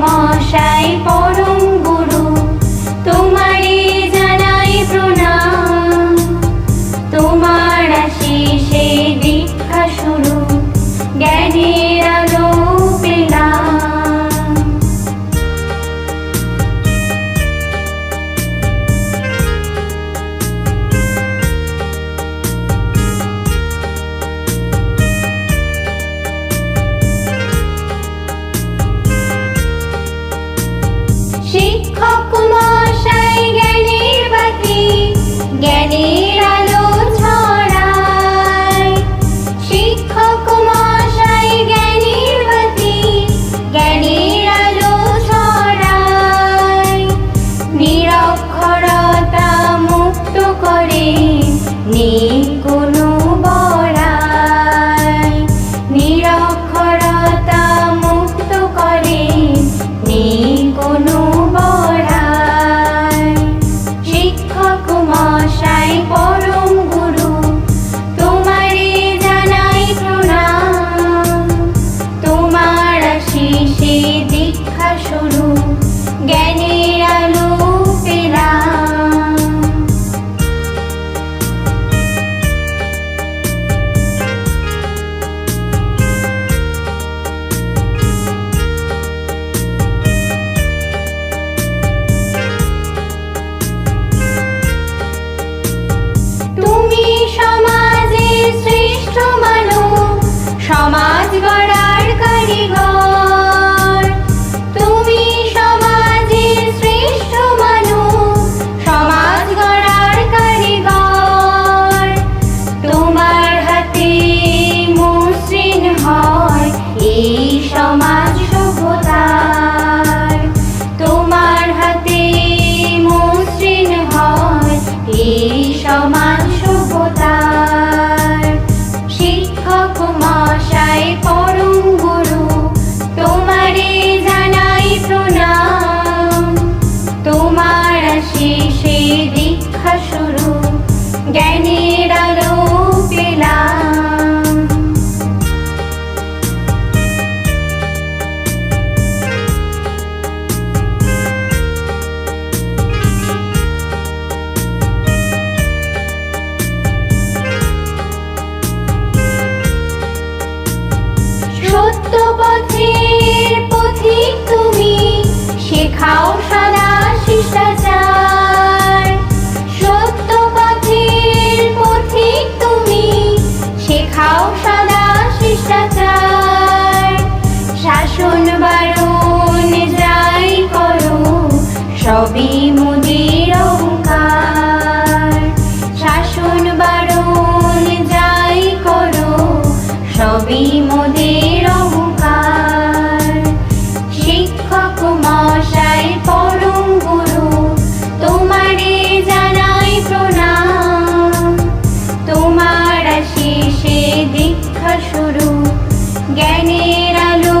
মশাই পরম গুরু, তোমারে জানাই প্রণাম। তোমার আশিসে দীক্ষা শুরু, জ্ঞানের আলো পেলাম। শিক্ষক মশাই জ্ঞানের বাতি, জ্ঞানের আলো ছড়ায়। শিক্ষক মশাই জ্ঞানের বাতি, জ্ঞানের আলো ছড়ায়। নিরক্ষরতা মুক্ত করে, নেই কোনো বড়াই। নিরক্ষরতা মুক্ত করে, নেই কোনো বড়াই। শিক্ষক মশাই পরম গুরু, তোমারে জানাই প্রণাম। তোমার আশিসে দীক্ষা শুরু, জ্ঞানের আলো পেলাম। তুমি সমাজের শ্রেষ্ঠ মানব, সমাজ গড়ার কারিগর। তুমি সমাজের শ্রেষ্ঠ মানব, সমাজ গড়ার কারিগর। তোমার হাতে মসৃণ হয় এই সমাজ সভ্যতার। তোমার হাতে মসৃণ হয় এই সমাজ সভ্যতার। শিক্ষক মশাই পরম গুরু, তোমারে জানাই প্রণাম। তোমার আশিসে দীক্ষা শুরু, জ্ঞানের আলো পেলাম। সত্য পথের পথিক তুমি, শেখাও সদা শিষ্টাচার। সত্য পথের পথিক তুমি, শেখাও সদা শিষ্টাচার। শাসন বারণ যাই করো, সবই মোদের অহংকার। শাসন বারণ যাই করো, সবই মোদের অহংকার। শিক্ষক মশাই পরম গুরু, তোমারে জানাই প্রণাম। তোমার আশিসে দীক্ষা শুরু, জ্ঞানের আলো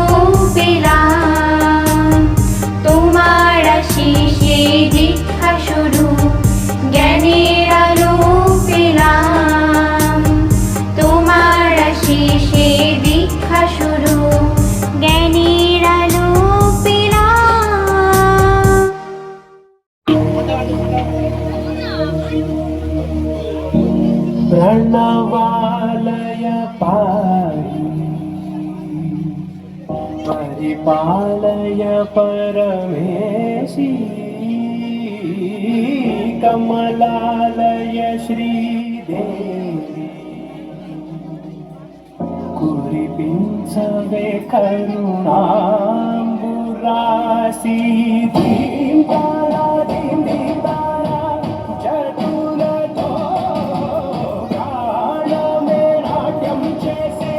পেলাম। তোমার আশিসে দীক্ষা শুরু, জ্ঞানের আলো পেলাম। তোমার আশিসে দীক্ষা শুরু, জ্ঞানের আলো পেলাম। प्रणवालय पाहि, परिपालय परमेशि। कमलालय श्रीदेवी, कुरिपिंचवे करुणाम्बुरासि। धीं तारा धीं धीं तारा, चतुरतो गानमे नाट्यं చేసే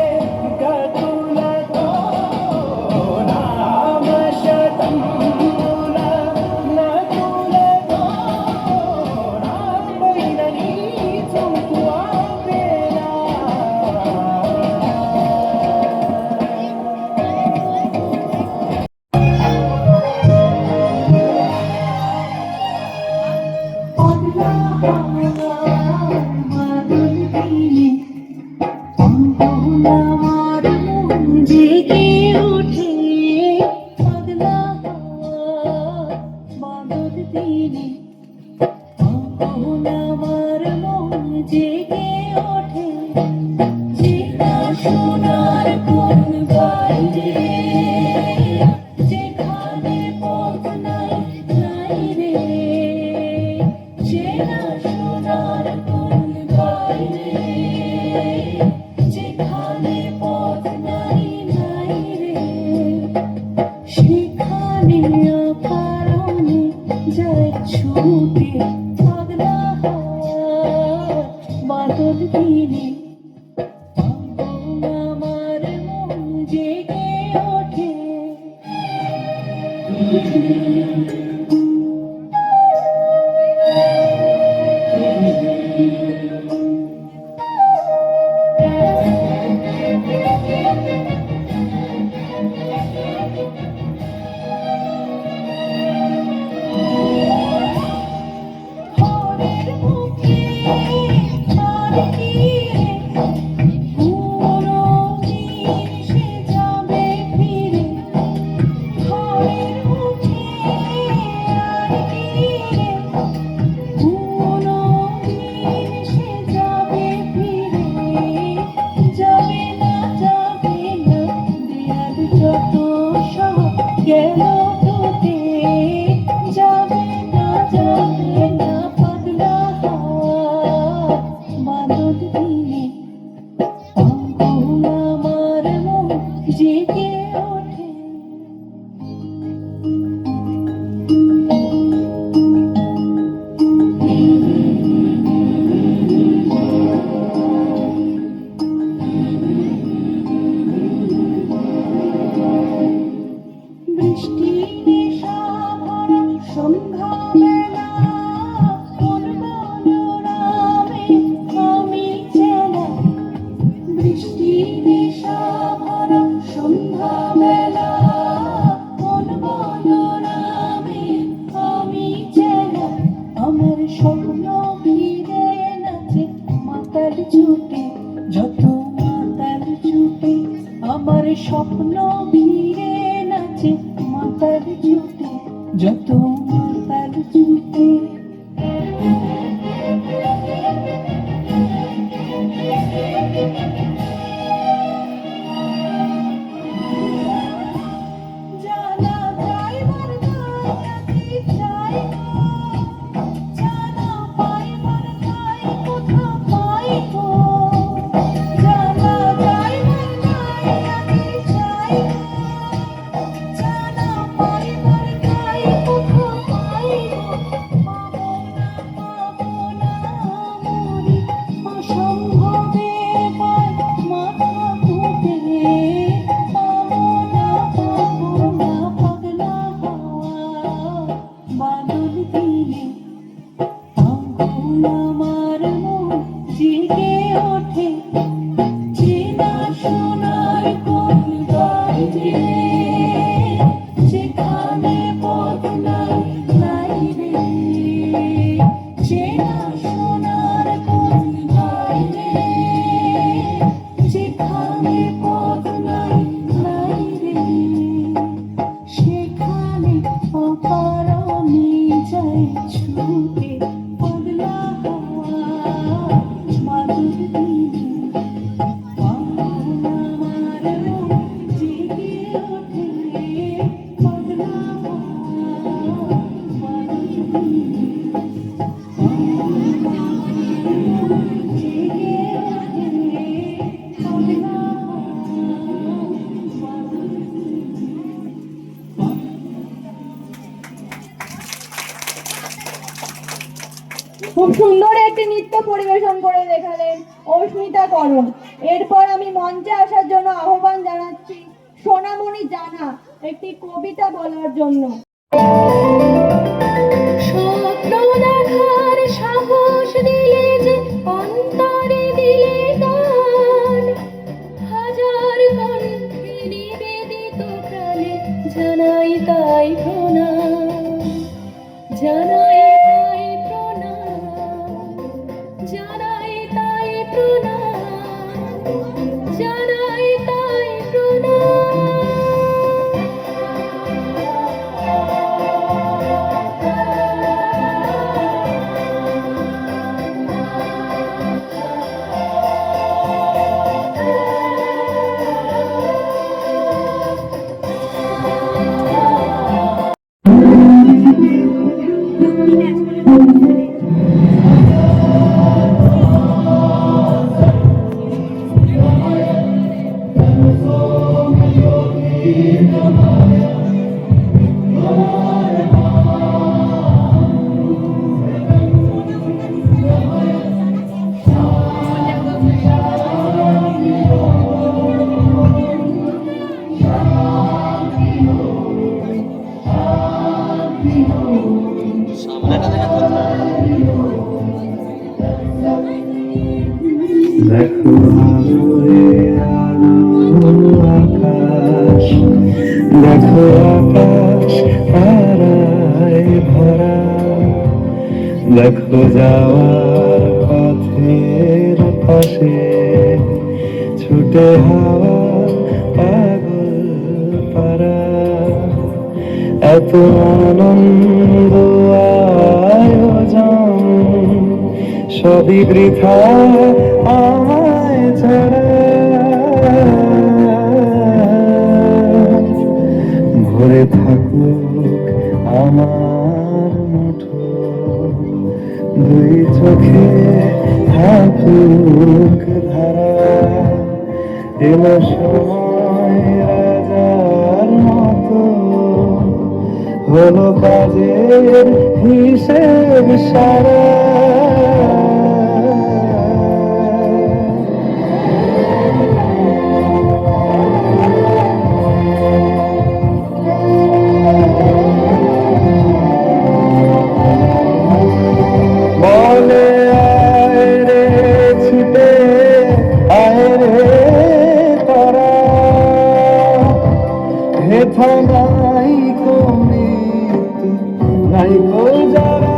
గతులతో। నామశతం మూల నతులతో, రామైన నీ చూపు ఆపేలా। ছুটে পাগলা বাদল দিনে আমার মন জেগে ওঠে। ভোরের মুখে আর তীরে পুরো দিন সে যাবে ফিরে। ভোরের মুখে আর তীরে পুরো দিন সে যাবে ফিরে। যাবে না দেয়াল যত সব গেল টুটে। যাবে না পাগলা বাদল দিনে আমার মন জেগে ওঠে। বৃষ্টি নেশা ভরা সন্ধ্যা বেলা কোন বনরামে আমি চেনা। বৃষ্টি নেশা ভরা সন্ধ্যা বেলা কোন বনরামে আমি চেনা। আমার স্বপ্ন ভিড়ে নাচে মাতাল ছুটে যত মাতাল ছুটে। আমার স্বপ্ন ভিড়ে নাচে মাতাল ছুটে যত মাতাল ছুটে। জানা যাইবার কাছে চাই গো, জানা পাইবার নাই কোথা পাই গো। জানা যাইবার কাছে চাই গো, জানা পাইবার নাই কোথা পাই গো। পাবো না মরি অসম্ভবের পায় মাথা ফুটে। পাবো না পাগলা বাদল দিনে আমার মন জেগে ওঠে। চেনা সোনার কোন বাজে সেখানে পথ নাই রে। চেনা সোনার কোন বাজে সেখানে পথ নাই রে। সেখানে অকারণে যাই ছুটে পাগলা বাদল দিনে আমার মন জেগে ওঠে। পাগলা বাদল দিনে জেগে ওঠে। পাগলা বাদল খুব সুন্দর একটি নৃত্য পরিবেশন করে দেখালেন অস্মিতা করণ। এরপর আমি মঞ্চে আসার জন্য আহ্বান জানাচ্ছি সোনামণি জানা একটি কবিতা বলার জন্য। স্বপ্ন দেখার সাহস দিলে যে অন্তরে দিলে গান, হাজার কণ্ঠে নিবেদিত প্রাণে জানাই তাই প্রণাম। জানাই তাই প্রণাম, জানাই তাই প্রণাম, জানাই তাই প্রণাম। শহরে আলো আকাশ, দেখো আকাশ তারায় ভরা, দেখো যাওয়ার পথের পাশে ছুটে হাওয়া পাগল পারা, এত আনন্দ আয়োজন সবই বৃথা আমায় ছাড়া। ভরে থাকুক আমার মুঠো, দুই চোখে থাকুক ধারা, এলো সময় রাজার মতো, হলো কাজের হিসেব সারা। বলে আয় রে ছুটে আয় রে তারা, হেথা নাই কো মৃত্যু নাই কো যারা।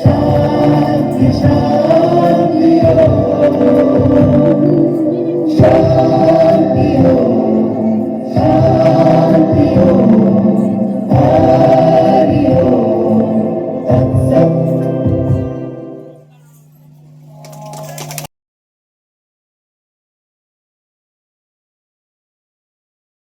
Shanti Shanti